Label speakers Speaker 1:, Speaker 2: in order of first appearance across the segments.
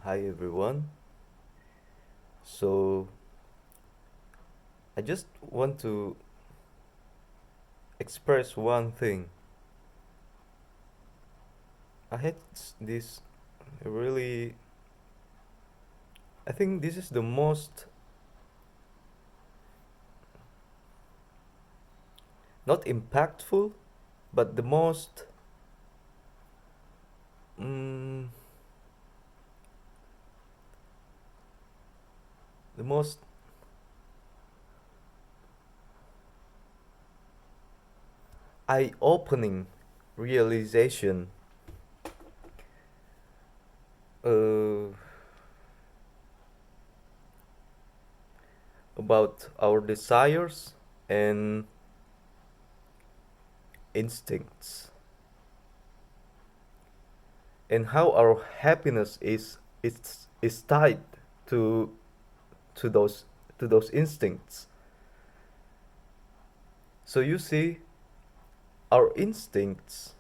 Speaker 1: Hi everyone. So I just want to express one thing. I had this really I think this is the most not impactful but mm, the most eye-opening realization uh, about our desires and instincts and how our happiness is tied to to those to those instincts. So you see, our instincts,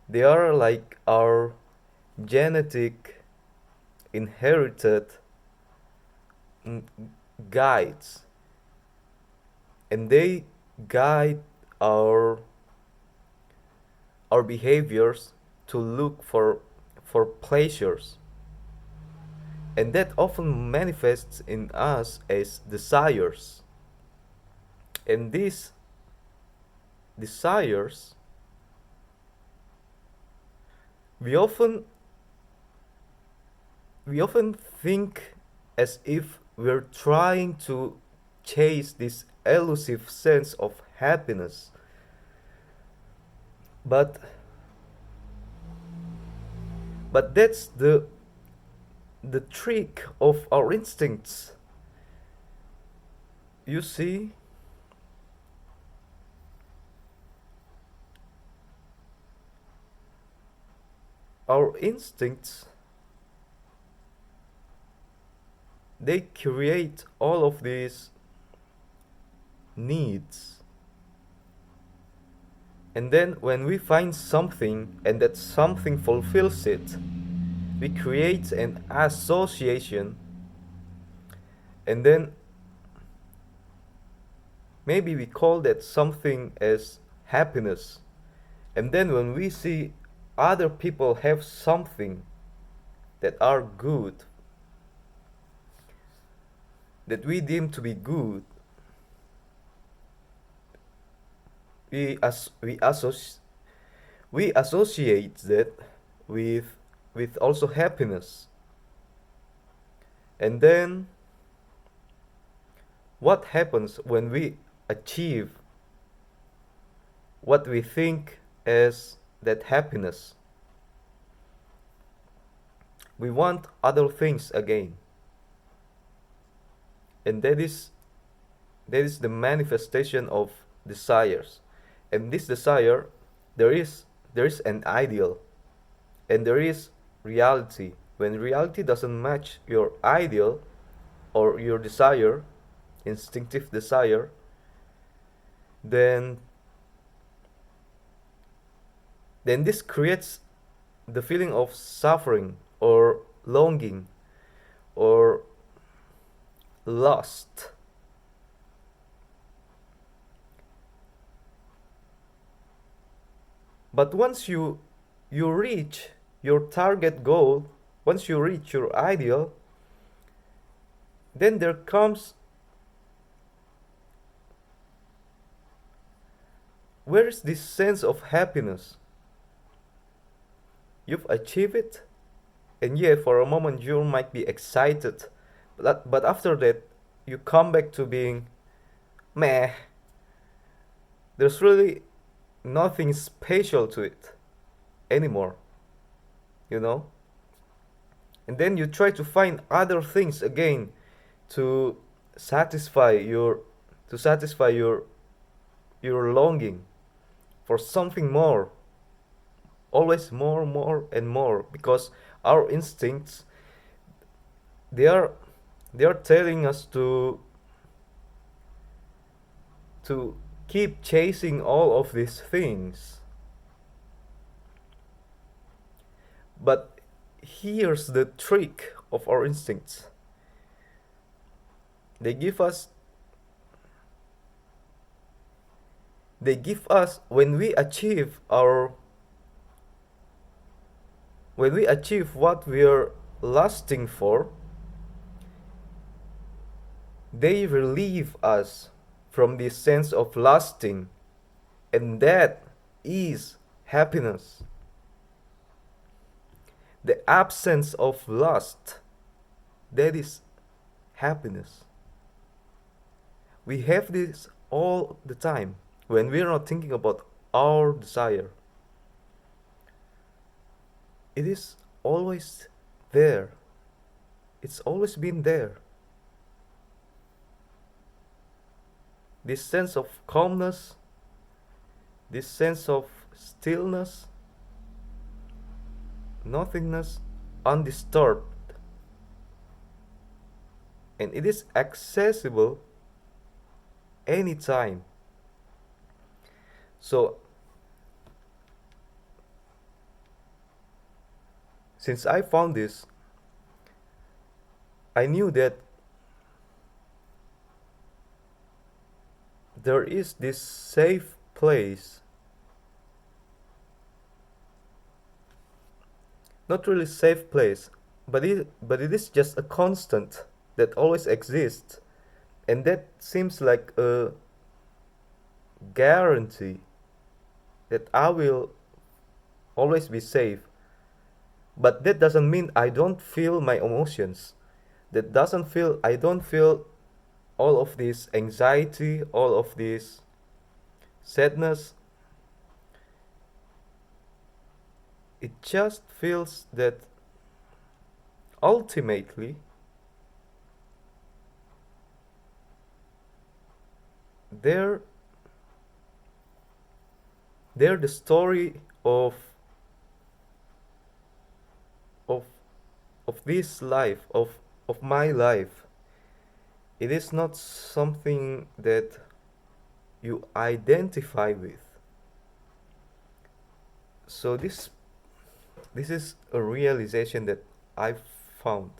Speaker 1: they are like our genetic inherited mm, guides, and they guide our our behaviors to look for pleasures, and that often manifests in us as desires. And these desires, we often we often think as if we're trying to chase this elusive sense of happiness. But that's the trick of our instincts. You see, our instincts, they create all of these needs. And then when we find something and that something fulfills it, we create an association, and then maybe we call that something as happiness. And then when we see other people have something that are good, that we deem to be good, we as we associate that with also happiness. And then what happens when we achieve what we think as that happiness? We want other things again. And that is the manifestation of desires. And this desire, there is an ideal and there is reality. When reality doesn't match your ideal or your desire, instinctive desire, then this creates the feeling of suffering or longing or lust. But once you reach your target goal, once you reach your ideal, then there comes, where is this sense of happiness? You've achieved it, and yeah, for a moment you might be excited, but after that you come back to being meh. There's really nothing special to it anymore, you know? And then you try to find other things again to satisfy your to satisfy your longing for something more, always more, more and more, because our instincts, they are they are telling us to keep chasing all of these things. But here's the trick of our instincts. They give us when we achieve our when we achieve what we're lusting for, they relieve us from this sense of lusting, and that is happiness. The absence of lust, that is happiness. We have this all the time when we're not thinking about our desire. It is always there. It's always been there. This sense of calmness, this sense of stillness, nothingness, undisturbed. And it is accessible anytime. So, since I found this, I knew that there is this safe place, not really safe place, but it is just a constant that always exists, and that seems like a guarantee that I will always be safe. But that doesn't mean I don't feel my emotions. I don't feel all of this anxiety, all of this sadness. It just feels that ultimately they're they're the story of of this life, of my life. It is not something that you identify with. So this is a realization that I found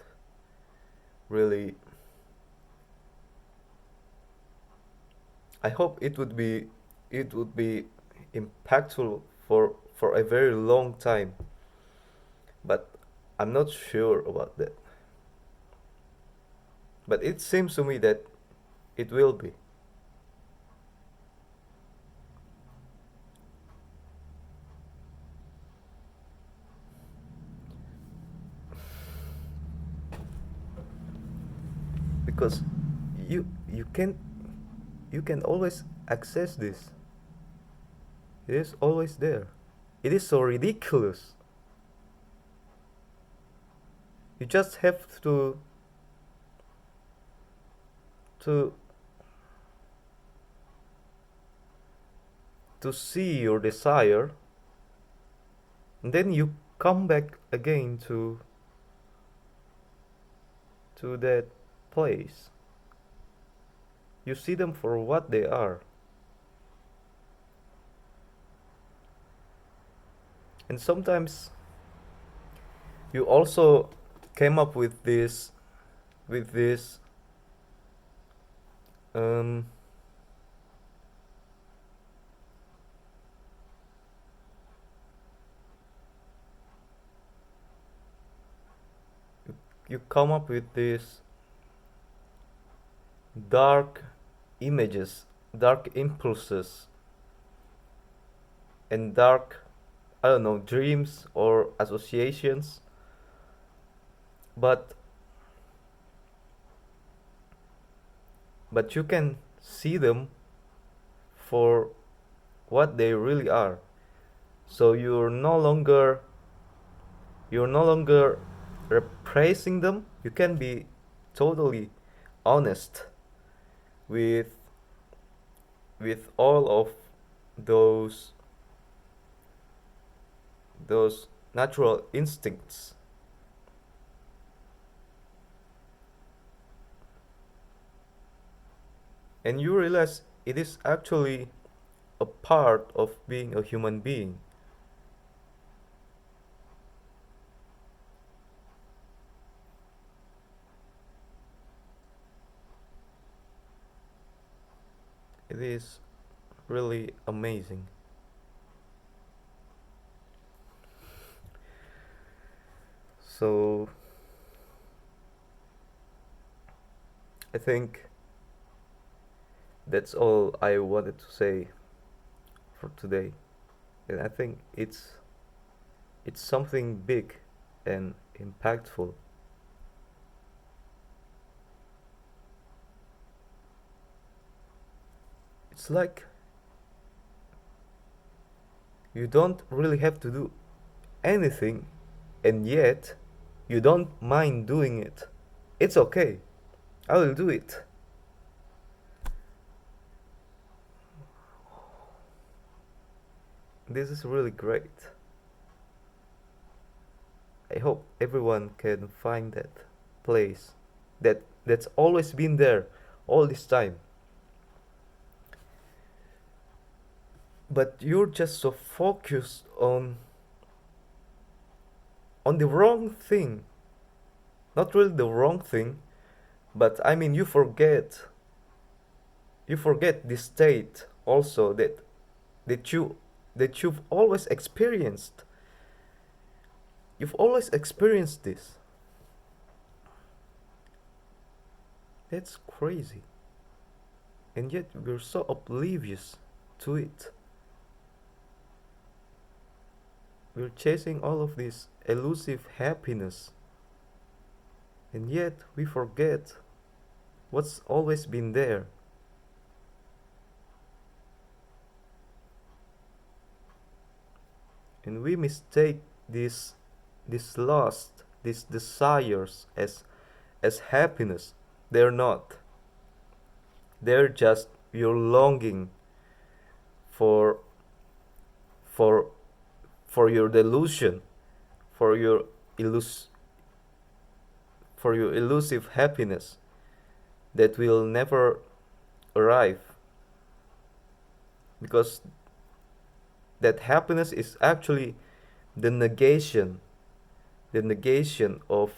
Speaker 1: really. I hope it would be impactful for a very long time, but I'm not sure about that. But it seems to me that it will be, because you you can you can always access this. It is always there. It is so ridiculous. You just have to to see your desire, and then you come back again to that place. You see them for what they are. And sometimes you also came up with this um you come up with these dark images, dark impulses, and dark, I don't know, dreams or associations, but you can see them for what they really are. So you're no longer repressing them. You can be totally honest with all of those those natural instincts. And you realize it is actually a part of being a human being. is really amazing. So I think that's all I wanted to say for today. And I think it's something big and impactful. It's like you don't really have to do anything, and yet you don't mind doing it. It's okay. I will do it. This is really great. I hope everyone can find that place that's always been there all this time. But you're just so focused on the wrong thing. Not really the wrong thing, but I mean you forget the state also that you that you've always experienced this. That's crazy, and yet we're so oblivious to it. We're chasing all of this elusive happiness, and yet we forget what's always been there. And we mistake this lust, these desires as happiness. They're not. They're just your longing for for for your delusion, for your illus for your elusive happiness that will never arrive, because that happiness is actually the negation the negation of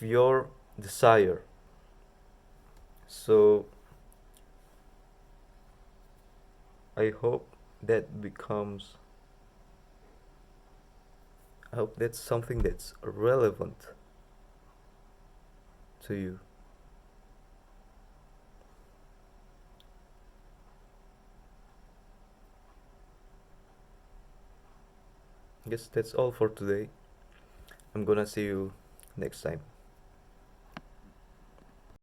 Speaker 1: your desire. So I hope that becomes I hope that's something that's relevant to you. I guess that's all for today. I'm gonna see you next time.